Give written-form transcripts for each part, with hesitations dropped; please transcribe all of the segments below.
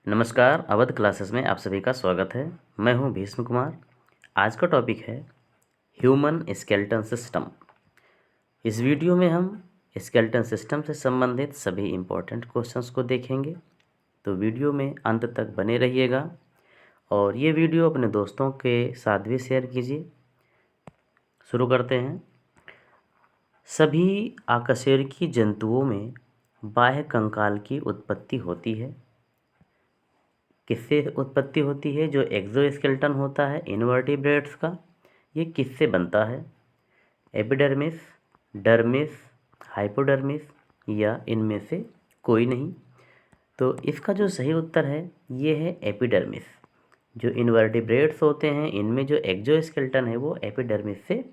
नमस्कार, अवध क्लासेस में आप सभी का स्वागत है। मैं हूं भीष्म कुमार। आज का टॉपिक है ह्यूमन स्केलेटन सिस्टम। इस वीडियो में हम स्केलेटन सिस्टम से संबंधित सभी इम्पोर्टेंट क्वेश्चंस को देखेंगे, तो वीडियो में अंत तक बने रहिएगा और ये वीडियो अपने दोस्तों के साथ भी शेयर कीजिए। शुरू करते हैं। सभी आकशेरुकी जंतुओं में बाह्य कंकाल की उत्पत्ति होती है। किससे उत्पत्ति होती है? जो एक्सोस्केलेटन होता है इनवर्टिब्रेट्स का, ये किससे बनता है? एपिडर्मिस, डर्मिस, हाइपोडर्मिस या इनमें से कोई नहीं। तो इसका जो सही उत्तर है ये है एपिडर्मिस। जो इनवर्टिब्रेट्स होते हैं इनमें जो एक्सोस्केलेटन है वो एपिडर्मिस से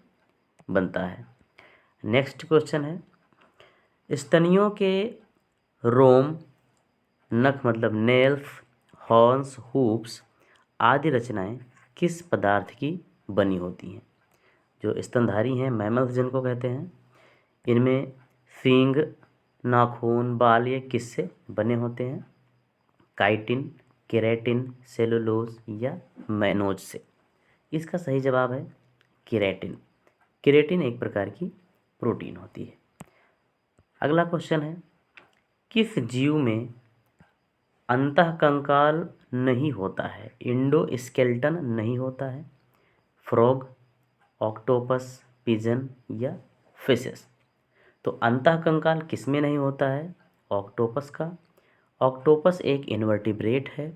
बनता है। नेक्स्ट क्वेश्चन है, स्तनियों के रोम, नख मतलब नेल्स, हॉर्न्स, हूप्स आदि रचनाएं किस पदार्थ की बनी होती हैं? जो स्तनधारी हैं, मैमल्स जिनको कहते हैं, इनमें सींग, नाखून, बाल ये किससे बने होते हैं? काइटिन, केराटिन, सेलुलोज या मैनोज से? इसका सही जवाब है केराटिन। केराटिन एक प्रकार की प्रोटीन होती है। अगला क्वेश्चन है, किस जीव में अंतःकंकाल नहीं होता है, इंडोस्केलेटन नहीं होता है? फ्रॉग, ऑक्टोपस, पिजन या फिशेस? तो अंतःकंकाल किस में नहीं होता है? ऑक्टोपस का। ऑक्टोपस एक इनवर्टिब्रेट है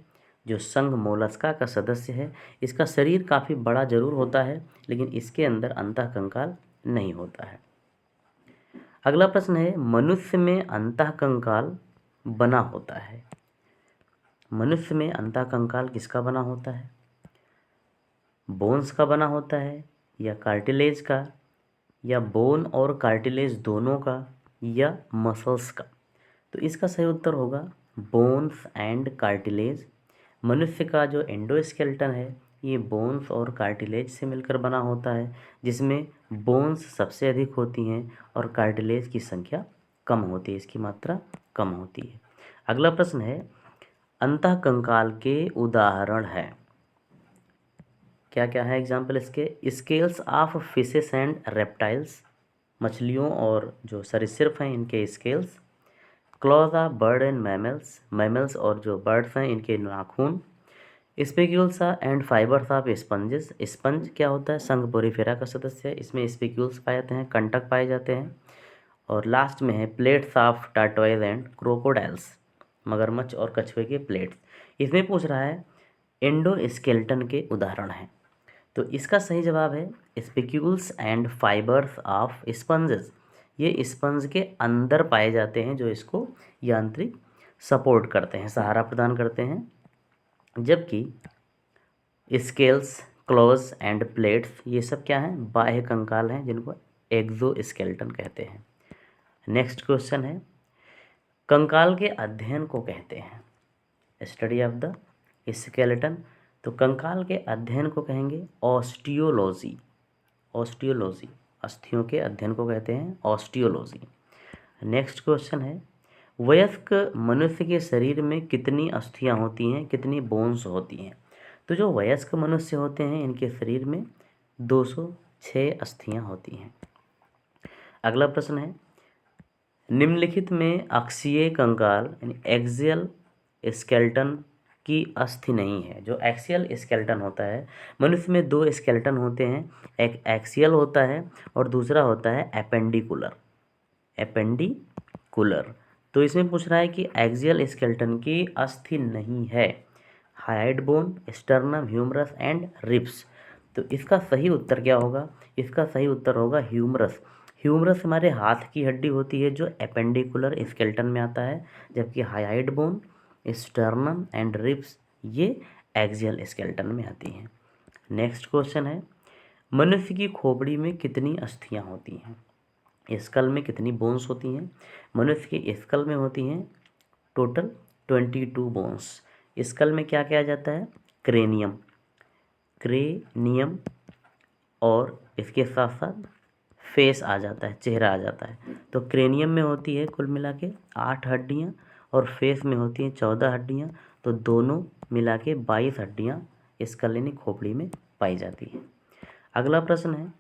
जो संघ मोलस्का का सदस्य है। इसका शरीर काफ़ी बड़ा जरूर होता है लेकिन इसके अंदर अंतःकंकाल नहीं होता है। अगला प्रश्न है, मनुष्य में अंतःकंकाल बना होता है। मनुष्य में अंतःकंकाल किसका बना होता है? बोन्स का बना होता है या कार्टिलेज का या बोन और कार्टिलेज दोनों का या मसल्स का? तो इसका सही उत्तर होगा बोन्स एंड कार्टिलेज। मनुष्य का जो एंडोस्केलेटन है ये बोन्स और कार्टिलेज से मिलकर बना होता है, जिसमें बोन्स सबसे अधिक होती हैं और कार्टिलेज की संख्या कम होती है, इसकी मात्रा कम होती है। अगला प्रश्न है, अंतःकंकाल के उदाहरण है। क्या क्या है एग्जाम्पल इसके? Scales of fishes and reptiles, मछलियों और जो सरीसृप हैं इनके scales. Claws of bird and mammals, mammals और जो बर्ड्स हैं इनके नाखून। Spicules and fibres of sponges, sponge क्या होता है? संघ पोरिफेरा का सदस्य है, इसमें स्पेक्यूल्स पाए जाते हैं, कंटक पाए जाते हैं। और लास्ट में है प्लेट्स ऑफ टार्टोइज एंड क्रोकोडाइल्स, मगरमच्छ और कछुए के प्लेट्स। इसमें पूछ रहा है एंडोस्केलेटन के उदाहरण हैं, तो इसका सही जवाब है spicules and fibres of sponges. ये स्पंज के अंदर पाए जाते हैं जो इसको यांत्रिक सपोर्ट करते हैं, सहारा प्रदान करते हैं। जबकि स्केल्स, क्लॉज एंड प्लेट्स ये सब क्या हैं? बाह्य कंकाल हैं जिनको एक्सोस्केलेटन कहते हैं। नेक्स्ट क्वेश्चन है, कंकाल के अध्ययन को कहते हैं स्टडी ऑफ द स्केलेटन। तो कंकाल के अध्ययन को कहेंगे ऑस्टियोलॉजी। ऑस्टियोलॉजी, अस्थियों के अध्ययन को कहते हैं ऑस्टियोलॉजी। नेक्स्ट क्वेश्चन है, वयस्क मनुष्य के शरीर में कितनी अस्थियां होती हैं, कितनी बोन्स होती हैं? तो जो वयस्क मनुष्य होते हैं इनके शरीर में 206 अस्थियां होती हैं। अगला प्रश्न है, निम्नलिखित में अक्षीय कंकाल यानी एक्सियल स्केलेटन की अस्थि नहीं है। जो एक्सियल स्केलेटन होता है, मनुष्य में दो स्केलेटन होते हैं, एक एक्सियल होता है और दूसरा होता है एपेंडिकुलर। एपेंडिकुलर, तो इसमें पूछ रहा है कि एक्सियल स्केलेटन की अस्थि नहीं है। Hyoid bone, sternum, humerus and ribs. तो इसका सही उत्तर क्या होगा? इसका सही उत्तर होगा ह्यूमरस। ह्यूमरस हमारे हाथ की हड्डी होती है जो एपेंडिकुलर स्केलेटन में आता है, जबकि hide bone, sternum and ribs ये एक्सियल स्केलेटन में आती हैं। नेक्स्ट क्वेश्चन है, मनुष्य की खोपड़ी में कितनी अस्थियां होती हैं? स्कल में कितनी बोन्स होती हैं? मनुष्य के स्कल में होती हैं टोटल 22 बोन्स। स्कल में क्या किया जाता है? क्रेनियम, क्रेनियम और इसके साथ साथ फेस आ जाता है, चेहरा आ जाता है। तो क्रेनियम में होती है कुल मिला के 8 हड्डियाँ और फेस में होती हैं 14 हड्डियाँ। तो दोनों मिला के 22 हड्डियाँ स्कल यानी खोपड़ी में पाई जाती है। अगला प्रश्न है,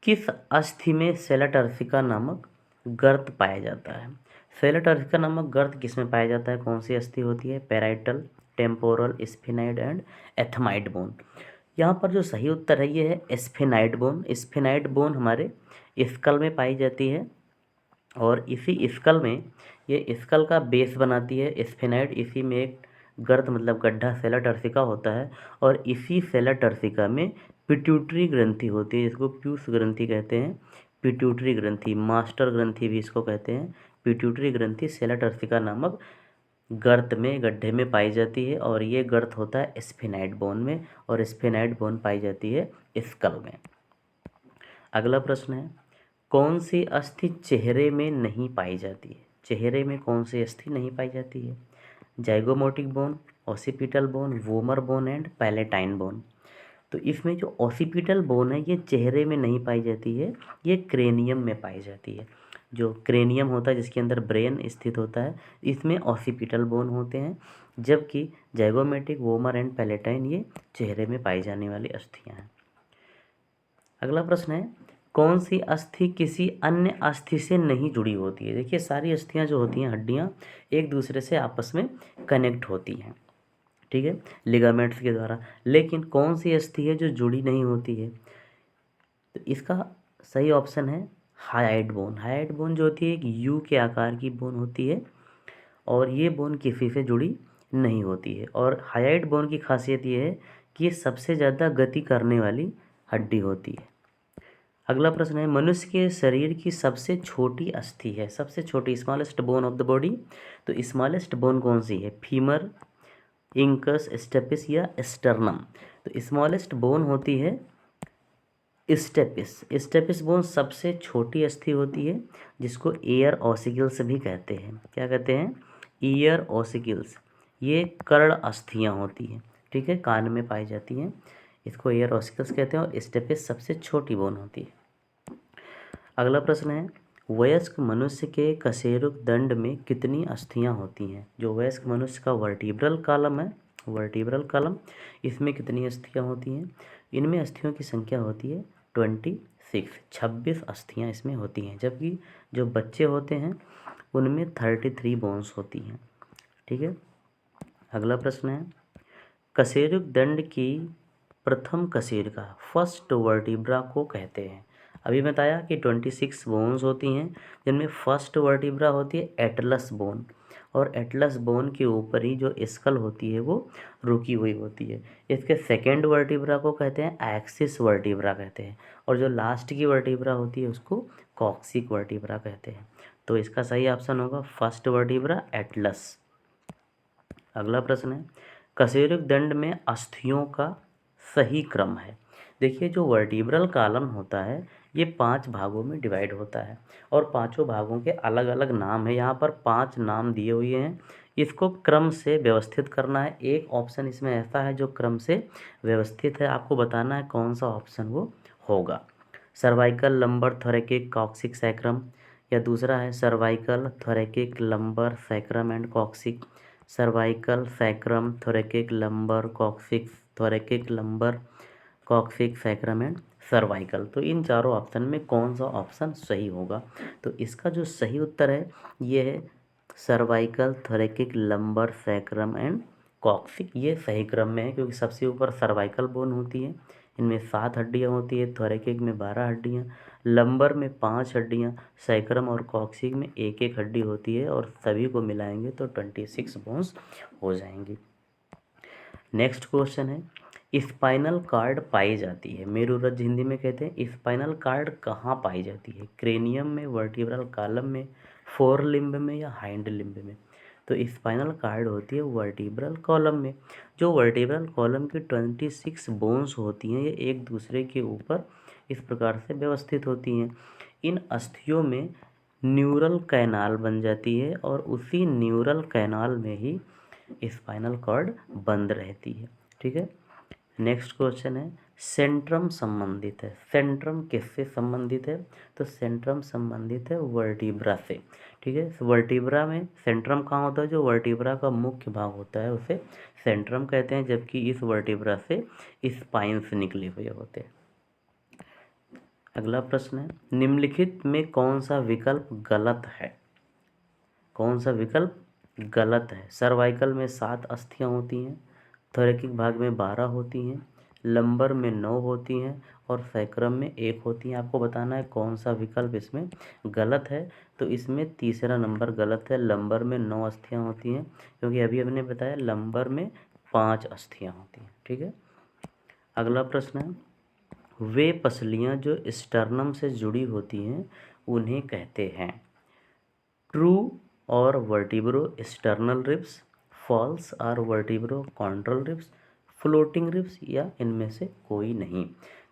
किस अस्थि में सेलाटर्सिका नामक गर्त पाया जाता है? सेलाटर्सिका नामक गर्त किस में पाया जाता है? कौन सी अस्थि होती है? Parietal, temporal, sphenoid and ethmoid bone. यहाँ पर जो सही उत्तर है ये है स्फेनाइड बोन। स्फेनाइड बोन हमारे स्कल में पाई जाती है और इसी स्कल में ये स्कल का बेस बनाती है स्फेनाइड। इसी में एक गर्त मतलब गड्ढा सेलाटर्सिका होता है और इसी सेलाटर्सिका में पिट्यूटरी ग्रंथि होती है, इसको प्यूस ग्रंथि कहते हैं। पिट्यूटरी ग्रंथि, मास्टर ग्रंथि भी इसको कहते हैं। पिट्यूटरी ग्रंथि सेलाटर्सिका नामक गर्त में, गड्ढे में पाई जाती है और ये गर्त होता है स्फेनाइड बोन में और स्फेनाइड बोन पाई जाती है स्कल में। अगला प्रश्न है, कौन सी अस्थि चेहरे में नहीं पाई जाती है? चेहरे में कौन सी अस्थि नहीं पाई जाती है? Zygomatic bone, occipital bone, vomer bone and palatine bone. तो इसमें जो ओसिपिटल बोन है ये चेहरे में नहीं पाई जाती है, ये क्रेनियम में पाई जाती है। जो क्रेनियम होता है जिसके अंदर ब्रेन स्थित होता है, इसमें ओसिपिटल बोन होते हैं, जबकि जाइगोमेटिक, वोमर एंड पैलेटाइन ये चेहरे में पाई जाने वाली अस्थियां हैं। अगला प्रश्न है, कौन सी अस्थि किसी अन्य अस्थि से नहीं जुड़ी होती है? देखिए सारी अस्थियां जो होती हैं, हड्डियां, एक दूसरे से आपस में कनेक्ट होती हैं, ठीक है, लिगामेंट्स के द्वारा। लेकिन कौन सी अस्थि है जो जुड़ी नहीं होती है? तो इसका सही ऑप्शन है हायाइड बोन। हायाइड बोन जो होती है एक यू के आकार की बोन होती है और ये बोन किसी से जुड़ी नहीं होती है। और हायाइड बोन की खासियत ये है कि ये सबसे ज़्यादा गति करने वाली हड्डी होती है। अगला प्रश्न है, मनुष्य के शरीर की सबसे छोटी अस्थि है, सबसे छोटी smallest bone of the body. तो स्मॉलेस्ट बोन कौन सी है? फीमर, इंकस, स्टेपिस या स्टर्नम। तो स्मॉलेस्ट बोन होती है स्टेपिस। स्टेपिस बोन सबसे छोटी अस्थि होती है जिसको ईयर ऑसिकल्स भी कहते हैं। क्या कहते हैं? Ear ossicles. ये कर्ण अस्थियां होती हैं, ठीक है, कान में पाई जाती हैं, इसको ईयर ऑसिकल्स कहते हैं और स्टेपिस सबसे छोटी बोन होती है। अगला प्रश्न है, वयस्क मनुष्य के कशेरुक दंड में कितनी अस्थियां होती हैं? जो वयस्क मनुष्य का वर्टिब्रल कॉलम है, वर्टिब्रल कॉलम, इसमें कितनी अस्थियां होती हैं? इनमें अस्थियों की संख्या होती है 26 अस्थियां इसमें होती हैं, जबकि जो बच्चे होते हैं उनमें 33 बोन्स होती हैं, ठीक है। अगला प्रश्न है, कशेरुक दंड की प्रथम कशेरुका, फर्स्ट वर्टिब्रा को कहते हैं। अभी बताया कि 26 बोन्स होती हैं जिनमें फर्स्ट वर्टिब्रा होती है एटलस बोन और एटलस बोन के ऊपर ही जो स्कल होती है वो रुकी हुई होती है। इसके सेकेंड वर्टिब्रा को कहते हैं एक्सिस वर्टिब्रा कहते हैं और जो लास्ट की वर्टिब्रा होती है उसको कॉक्सिक वर्टिब्रा कहते हैं। तो इसका सही ऑप्शन होगा फर्स्ट वर्टिब्रा एटलस। अगला प्रश्न है, कशेरुक दंड में अस्थियों का सही क्रम है। देखिए जो वर्टिब्रल कॉलम होता है ये 5 भागों में डिवाइड होता है और पांचों भागों के अलग अलग नाम है। यहाँ पर 5 नाम दिए हुए हैं, इसको क्रम से व्यवस्थित करना है। एक ऑप्शन इसमें ऐसा है जो क्रम से व्यवस्थित है, आपको बताना है कौन सा ऑप्शन वो होगा। Cervical, lumbar, thoracic, coccyx, sacrum, या दूसरा है cervical, thoracic, lumbar, sacrum and coccyx. Cervical, sacrum, thoracic, lumbar, coccyx, thoracic, lumbar, coccyx, sacrum and cervical. तो इन चारों ऑप्शन में कौन सा ऑप्शन सही होगा? तो इसका जो सही उत्तर है ये है cervical, thoracic, lumbar, sacrum and coccyx. ये सही क्रम में है क्योंकि सबसे ऊपर सर्वाइकल बोन होती है, इनमें 7 हड्डियाँ होती है, थोरैकिक में 12 हड्डियाँ, लंबर में 5 हड्डियाँ, सैक्रम और कॉक्सिक में एक एक हड्डी होती है और सभी को मिलाएंगे तो 26 बोन्स हो जाएंगी। नेक्स्ट क्वेश्चन है, स्पाइनल कार्ड पाई जाती है, मेरुरज्ज हिंदी में कहते हैं, स्पाइनल कार्ड कहाँ पाई जाती है? क्रेनियम में, वर्टिब्रल कॉलम में, फोर लिम्ब में या हाइंड लिम्ब में? तो स्पाइनल कार्ड होती है वर्टिब्रल कॉलम में। जो वर्टिब्रल कॉलम की 26 बोन्स होती हैं ये एक दूसरे के ऊपर इस प्रकार से व्यवस्थित होती हैं। इन अस्थियों में न्यूरल कैनाल बन जाती है और उसी न्यूरल कैनाल में ही स्पाइनल कॉर्ड बंद रहती है, ठीक है। नेक्स्ट क्वेश्चन है, सेंट्रम संबंधित है, सेंट्रम किससे संबंधित है? तो सेंट्रम संबंधित है वर्टिब्रा से, ठीक है। वर्टिब्रा में सेंट्रम कहाँ होता है, जो वर्टिब्रा का मुख्य भाग होता है उसे सेंट्रम कहते हैं, जबकि इस वर्टिब्रा से स्पाइंस निकले हुए होते हैं। अगला प्रश्न है, निम्नलिखित में कौन सा विकल्प गलत है? कौन सा विकल्प गलत है? सर्वाइकल में 7 अस्थियां होती हैं, थोरैकिक भाग में 12 होती हैं, लंबर में 9 होती हैं और सैक्रम में 1 होती हैं। आपको बताना है कौन सा विकल्प इसमें गलत है। तो इसमें तीसरा नंबर गलत है, लंबर में 9 अस्थियां होती हैं, क्योंकि अभी हमने बताया लंबर में 5 अस्थियां होती हैं। ठीक है। अगला प्रश्न है, वे पसलियाँ जो स्टर्नम से जुड़ी होती हैं उन्हें कहते हैं ट्रू और वर्टिब्रो स्टर्नल रिब्स, फॉल्स और वर्टिब्रो कॉन्ट्रल रिब्स, फ्लोटिंग रिब्स या इनमें से कोई नहीं।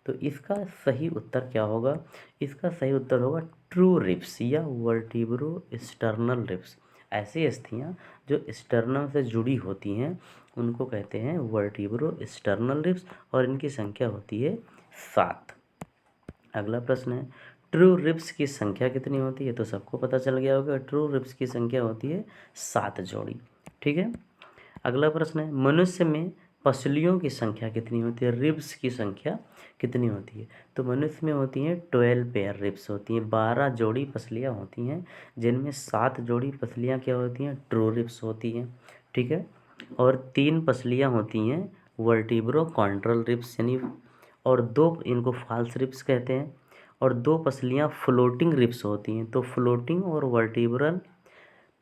तो इसका सही उत्तर क्या होगा? इसका सही उत्तर होगा ट्रू रिब्स या वर्टिब्रो स्टर्नल रिब्स। ऐसी अस्थियाँ जो स्टर्नम से जुड़ी होती हैं उनको कहते हैं वर्टिब्रो स्टर्नल रिब्स और इनकी संख्या होती है 7। अगला प्रश्न है, ट्रू रिब्स की संख्या कितनी होती है? तो सबको पता चल गया होगा, ट्रू रिब्स की संख्या होती है 7 जोड़ी। ठीक है। अगला प्रश्न है, मनुष्य में पसलियों की संख्या कितनी होती है? रिब्स की संख्या कितनी होती है? तो मनुष्य में होती हैं 12 पेयर रिब्स होती हैं, 12 जोड़ी पसलियाँ होती हैं, जिनमें 7 जोड़ी पसलियाँ क्या होती हैं? ट्रू रिब्स होती हैं। ठीक है। और 3 पसलियाँ होती हैं वर्टिब्रो कॉन्ट्रल रिब्स यानी, और 2 इनको फॉल्स रिब्स कहते हैं, और 2 पसलियाँ फ्लोटिंग रिब्स होती हैं। तो फ्लोटिंग और वर्टिब्रल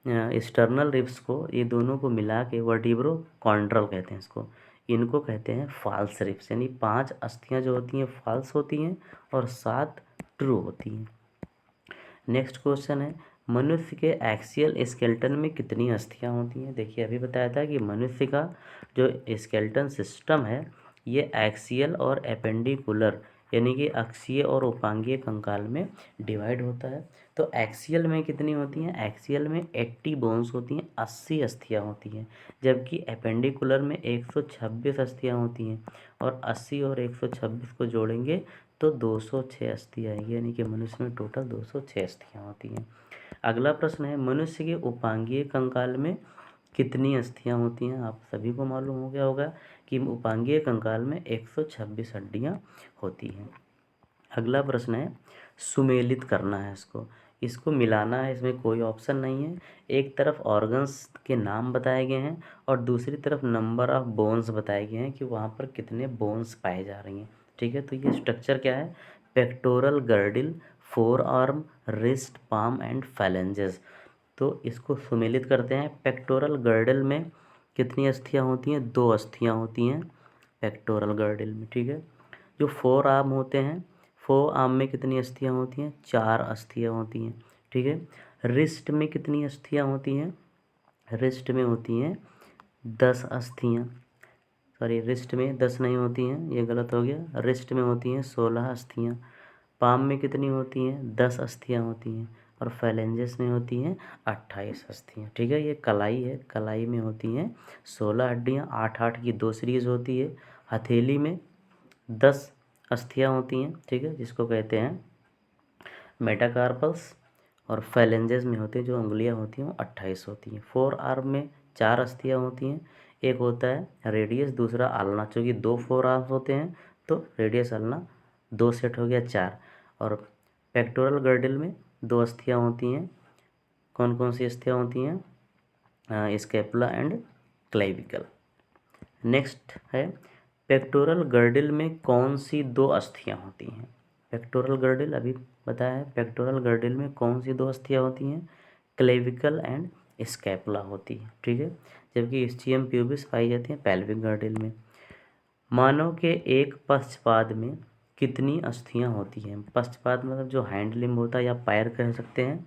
स्टर्नल रिब्स को, ये दोनों को मिला के वर्टिब्रो कॉन्ट्रल कहते हैं इसको, इनको कहते हैं फॉल्स रिब्स। यानी 5 अस्थियाँ जो होती हैं फॉल्स होती हैं और 7 ट्रू होती हैं। नेक्स्ट क्वेश्चन है, मनुष्य के एक्सियल स्केलेटन में कितनी अस्थियाँ होती हैं? देखिए अभी बताया था कि मनुष्य का जो स्केलेटन सिस्टम है ये एक्सियल और एपेंडिकुलर यानी कि अक्षीय और उपांगीय कंकाल में डिवाइड होता है। तो एक्सियल में कितनी होती हैं? एक्सियल में 80 बोन्स होती हैं, 80 अस्थियाँ होती हैं, जबकि एपेंडिकुलर में 126 अस्थियाँ होती हैं, और 80 और 126 को जोड़ेंगे तो 206 अस्थियाँ आएगी, यानी कि मनुष्य में टोटल 206 अस्थियाँ होती हैं। अगला प्रश्न है, मनुष्य के उपांगीय कंकाल में कितनी अस्थियाँ होती हैं? आप सभी को मालूम हो गया होगा कि उपांगीय कंकाल में 126 हड्डियाँ होती हैं। अगला प्रश्न है, सुमेलित करना है इसको, इसको मिलाना है, इसमें कोई ऑप्शन नहीं है। एक तरफ ऑर्गन्स के नाम बताए गए हैं और दूसरी तरफ नंबर ऑफ बोन्स बताए गए हैं कि वहाँ पर कितने बोन्स पाए जा रही हैं। ठीक है। तो ये स्ट्रक्चर क्या है? Pectoral girdle, four arm, wrist, palm and phalanges. तो इसको सुमेलित करते हैं। पेक्टोरल गर्डल में कितनी अस्थियाँ होती हैं? 2 अस्थियाँ होती हैं पेक्टोरल गर्डल में। ठीक है। जो फोर आर्म होते हैं, फोर आर्म में कितनी अस्थियाँ होती हैं? 4 अस्थियाँ होती हैं। ठीक है। रिस्ट में कितनी अस्थियाँ होती हैं? रिस्ट में होती हैं 10 अस्थियाँ। सॉरी, रिस्ट में 10 नहीं होती हैं, ये गलत हो गया। रिस्ट में होती हैं 16 अस्थियाँ। पाम में कितनी होती हैं? 10 अस्थियाँ होती हैं। और फैलेंजेस में होती हैं 28 अस्थियाँ। ठीक है। ये कलाई है, कलाई में होती हैं 16 हड्डियाँ, 8-8 की 2 सीरीज होती है। हथेली में 10 अस्थियाँ होती हैं। ठीक है, जिसको कहते हैं मेटाकार्पल्स। और फैलेंजेस में होती है, जो उंगलियां होती हैं वो 28 होती हैं। फोर आर्म में 4 अस्थियाँ होती हैं, एक होता है रेडियस, दूसरा आल्ना। चूँकि 2 फोर आर्म्स होते हैं तो रेडियस आल्ना 2 सेट हो गया 4। और पेक्टोरल गर्डल में 2 अस्थियाँ होती हैं। कौन कौन सी अस्थियाँ होती हैं? Scapula and clavicle. नेक्स्ट है, पेक्टोरल गर्डल में कौन सी 2 अस्थियाँ होती हैं? पेक्टोरल गर्डल अभी बताया है, पेक्टोरल गर्डल में कौन सी 2 अस्थियाँ होती हैं? क्लेविकल एंड स्कैपुला होती है। ठीक है। जबकि स्टियम प्यूबिस पाई जाती है पेल्विक गर्डल में। मानव के एक पक्षपाद में कितनी अस्थियाँ होती हैं? पक्षपाद मतलब जो हैंड लिम्ब होता है या पैर कह सकते हैं।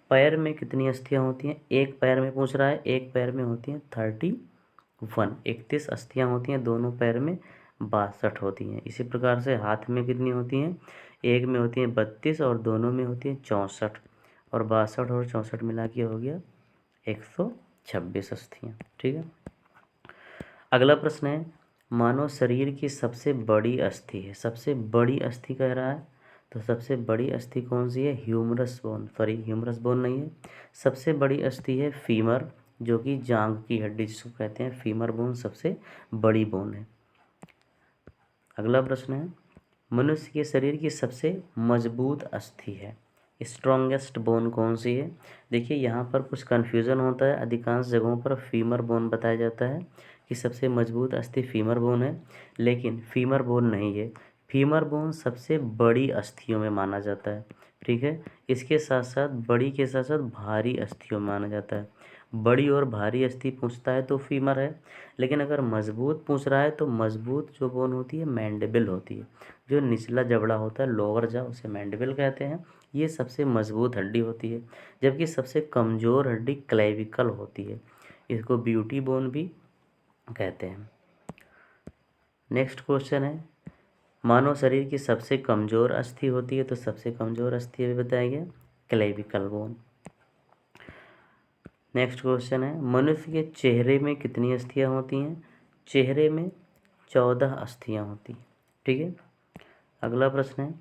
पैर में कितनी अस्थियाँ होती हैं? एक पैर में पूछ रहा है, एक पैर में होती हैं 31 अस्थियाँ होती हैं, दोनों पैर में 62 होती हैं। इसी प्रकार से हाथ में कितनी होती हैं? एक में होती हैं 32 और दोनों में होती हैं 64, और 62 और 64 मिला के हो गया 126 अस्थियाँ। ठीक है। अगला प्रश्न है, मानव शरीर की सबसे बड़ी अस्थि है, सबसे बड़ी अस्थि कह रहा है, तो सबसे बड़ी अस्थि कौन सी है? Humerus bone, sorry humerus bone नहीं है, सबसे बड़ी अस्थि है फीमर, जो कि जांघ की हड्डी जिसको कहते हैं फीमर बोन, सबसे बड़ी बोन है। अगला प्रश्न है, मनुष्य के शरीर की सबसे मजबूत अस्थि है, स्ट्रॉन्गेस्ट बोन कौन सी है? देखिए यहाँ पर कुछ कन्फ्यूज़न होता है, अधिकांश जगहों पर फीमर बोन बताया जाता है कि सबसे मजबूत अस्थि फीमर बोन है, लेकिन फीमर बोन नहीं है। फीमर बोन सबसे बड़ी अस्थियों में माना जाता है, ठीक है। इसके साथ साथ बड़ी के साथ साथ भारी अस्थियों में माना जाता है। बड़ी और भारी अस्थि पूछता है तो फीमर है, लेकिन अगर मजबूत पूछ रहा है तो मजबूत जो बोन होती है मैंडिबल होती है, जो निचला जबड़ा होता है लोअर जा, उसे मैंडिबल कहते हैं। ये सबसे मजबूत हड्डी होती है, जबकि सबसे कमज़ोर हड्डी क्लेविकल होती है, इसको ब्यूटी बोन भी कहते हैं। नेक्स्ट क्वेश्चन है, मानव शरीर की सबसे कमज़ोर अस्थि होती है, तो सबसे कमज़ोर अस्थि अभी बताया गया क्लेविकल बोन। नेक्स्ट क्वेश्चन है, मनुष्य के चेहरे में कितनी अस्थियां होती हैं? चेहरे में 14 अस्थियां होती हैं, ठीक है। अगला प्रश्न है,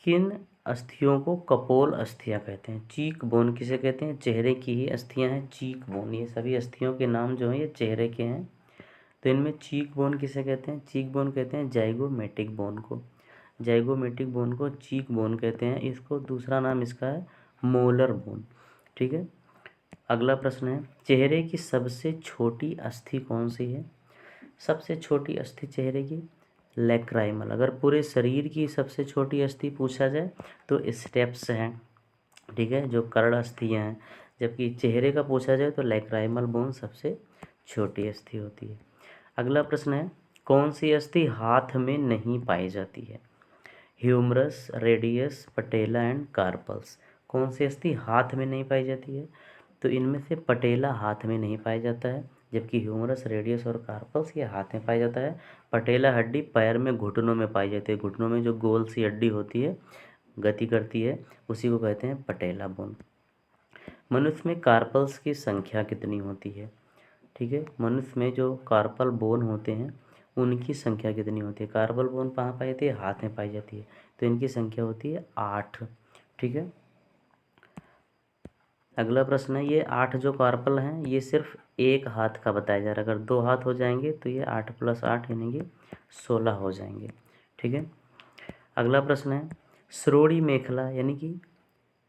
किन अस्थियों को कपोल अस्थियां कहते हैं? चीक बोन किसे कहते हैं? चेहरे की ही अस्थियां हैं चीक बोन, ये सभी अस्थियों के नाम जो हैं ये चेहरे के हैं। तो इनमें चीक बोन किसे कहते हैं? चीक बोन कहते हैं जाइगोमेटिक बोन को, जाइगोमेटिक बोन को चीक बोन कहते हैं। इसको दूसरा नाम इसका है मोलर बोन, ठीक है। अगला प्रश्न है, चेहरे की सबसे छोटी अस्थि कौन सी है? सबसे छोटी अस्थि चेहरे की लैक्राइमल। अगर पूरे शरीर की सबसे छोटी अस्थि पूछा जाए तो स्टेप्स हैं, ठीक है, जो कर्ण अस्थियाँ हैं, जबकि चेहरे का पूछा जाए तो लैक्राइमल बोन सबसे छोटी अस्थि होती है। अगला प्रश्न है, कौन सी अस्थि हाथ में नहीं पाई जाती है? Humerus, radius, patella and carpals. कौन सी अस्थि हाथ में नहीं पाई जाती है? तो इनमें से पटेला हाथ में नहीं पाया जाता है, जबकि ह्यूमरस, रेडियस और कार्पल्स ये हाथ में पाया जाता है। पटेला हड्डी पैर में घुटनों में पाई जाती है, घुटनों में जो गोल सी हड्डी होती है गति करती है, उसी को कहते हैं पटेला बोन। मनुष्य में कार्पल्स की संख्या कितनी होती है? ठीक है, मनुष्य में जो कार्पल बोन होते हैं उनकी संख्या कितनी होती है? कार्पल बोन कहाँ पाई जाती है? हाथ में पाई जाती है, तो इनकी संख्या होती है 8, ठीक है। अगला प्रश्न है, ये 8 जो कार्पल हैं ये सिर्फ एक हाथ का बताया जा रहा है, अगर 2 हाथ हो जाएंगे तो ये 8 + 8 यानी कि 16 हो जाएंगे, ठीक है। अगला प्रश्न है, श्रोणि मेखला यानी कि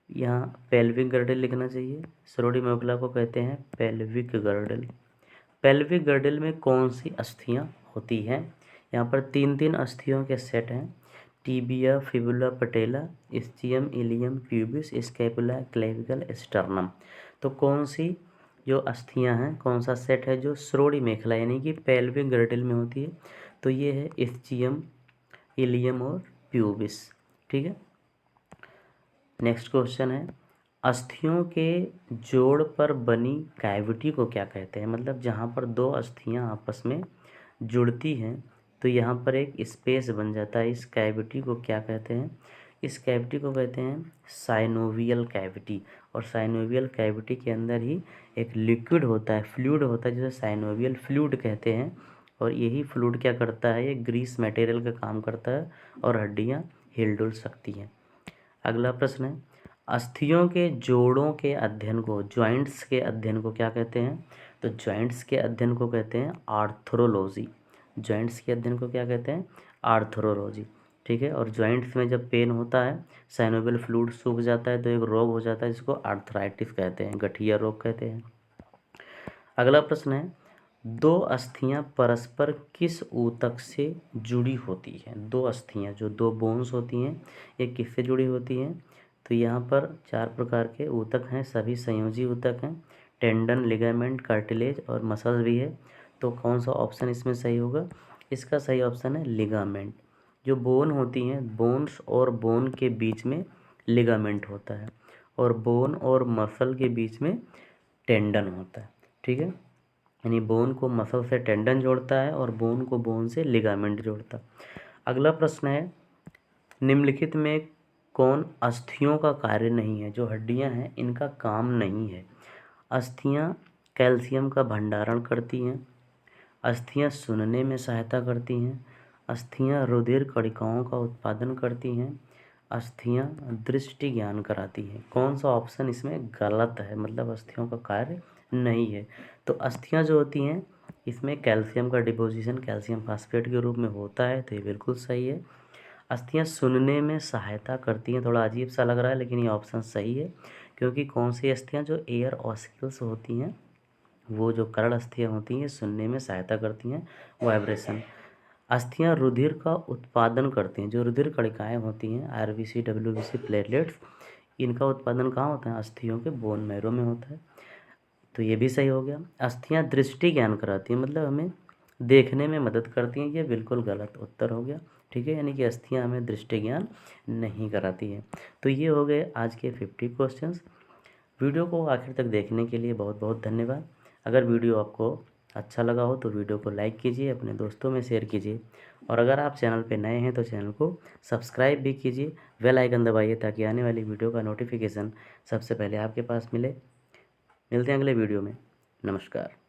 यहाँ पेल्विक गर्डल लिखना चाहिए, श्रोणि मेखला को कहते हैं पेल्विक गर्डल। पेल्विक गर्डल में कौन सी अस्थियाँ होती हैं? यहाँ पर 3 अस्थियों के सेट हैं, tibia, fibula, patella, ischium, ilium, pubis, scapula, clavicle, sternum. तो कौन सी जो अस्थियां हैं, कौन सा सेट है जो श्रोणि मेखला यानी कि पेल्विक गर्डल में होती है? तो ये है इस्चियम, इलियम और प्यूबिस, ठीक है। नेक्स्ट क्वेश्चन है, अस्थियों के जोड़ पर बनी कैविटी को क्या कहते हैं? मतलब जहाँ पर 2 अस्थियां आपस में जुड़ती हैं तो यहाँ पर एक स्पेस बन जाता है, इस कैविटी को क्या कहते हैं? इस कैविटी को कहते हैं साइनोवियल कैविटी, और साइनोवियल कैविटी के अंदर ही एक लिक्विड होता है, फ्लूइड होता है, जिसे साइनोवियल फ्लूइड कहते हैं। और यही फ्लूइड क्या करता है? ये ग्रीस मटेरियल का काम करता है और हड्डियाँ हिल डुल सकती हैं। अगला प्रश्न है, अस्थियों के जोड़ों के अध्ययन को, जॉइंट्स के अध्ययन को क्या कहते हैं? तो जॉइंट्स के अध्ययन को कहते हैं आर्थ्रोलॉजी। जॉइंट्स के अध्ययन को क्या कहते हैं? आर्थ्रोलॉजी, ठीक है। और जॉइंट्स में जब पेन होता है, साइनोवियल फ्लूइड सूख जाता है तो एक रोग हो जाता है जिसको आर्थराइटिस कहते हैं, गठिया रोग कहते हैं। अगला प्रश्न है, 2 अस्थियां परस्पर किस ऊतक से जुड़ी होती हैं? 2 अस्थियां जो 2 बोन्स होती हैं ये किससे जुड़ी होती हैं? तो यहाँ पर 4 प्रकार के ऊतक हैं, सभी संयोजी ऊतक हैं, टेंडन, लिगामेंट, कार्टिलेज और मसल्स भी है। तो कौन सा ऑप्शन इसमें सही होगा? इसका सही ऑप्शन है लिगामेंट। जो बोन होती हैं, बोन्स और बोन के बीच में लिगामेंट होता है, और बोन और मसल के बीच में टेंडन होता है, ठीक है। यानी बोन को मसल से टेंडन जोड़ता है और बोन को बोन से लिगामेंट जोड़ता है। अगला प्रश्न है, निम्नलिखित में कौन अस्थियों का कार्य नहीं है? जो हड्डियां हैं इनका काम नहीं है। अस्थियां कैल्शियम का भंडारण करती हैं, अस्थियां सुनने में सहायता करती हैं, अस्थियां रुधिर कणिकाओं का उत्पादन करती हैं, अस्थियां दृष्टि ज्ञान कराती हैं। कौन सा ऑप्शन इसमें गलत है, मतलब अस्थियों का कार्य नहीं है। तो अस्थियां जो होती हैं इसमें कैल्शियम का डिपोजिशन कैल्शियम फास्फेट के रूप में होता है, तो ये बिल्कुल सही है। अस्थियां सुनने में सहायता करती हैं, थोड़ा अजीब सा लग रहा है लेकिन ये ऑप्शन सही है, क्योंकि कौन सी अस्थियां जो एयर ऑसिकल्स होती हैं, वो जो कर्ण अस्थियां होती हैं सुनने में सहायता करती हैं, वाइब्रेशन। अस्थियां रुधिर का उत्पादन करती हैं, जो रुधिर कणिकाएं होती हैं आरबीसी डब्ल्यूबीसी प्लेटलेट्स, इनका उत्पादन कहाँ होता है, अस्थियों के बोन मैरो में होता है, तो ये भी सही हो गया। अस्थियां दृष्टि ज्ञान कराती हैं, मतलब हमें देखने में मदद करती हैं, ये बिल्कुल गलत उत्तर हो गया। ठीक है, यानी कि अस्थियां हमें दृष्टि ज्ञान नहीं कराती हैं। तो ये हो गए आज के 50 क्वेश्चंस। वीडियो को आखिर तक देखने के लिए बहुत बहुत धन्यवाद। अगर वीडियो आपको अच्छा लगा हो तो वीडियो को लाइक कीजिए, अपने दोस्तों में शेयर कीजिए, और अगर आप चैनल पे नए हैं तो चैनल को सब्सक्राइब भी कीजिए, बेल आइकन दबाइए ताकि आने वाली वीडियो का नोटिफिकेशन सबसे पहले आपके पास मिले। मिलते हैं अगले वीडियो में। नमस्कार।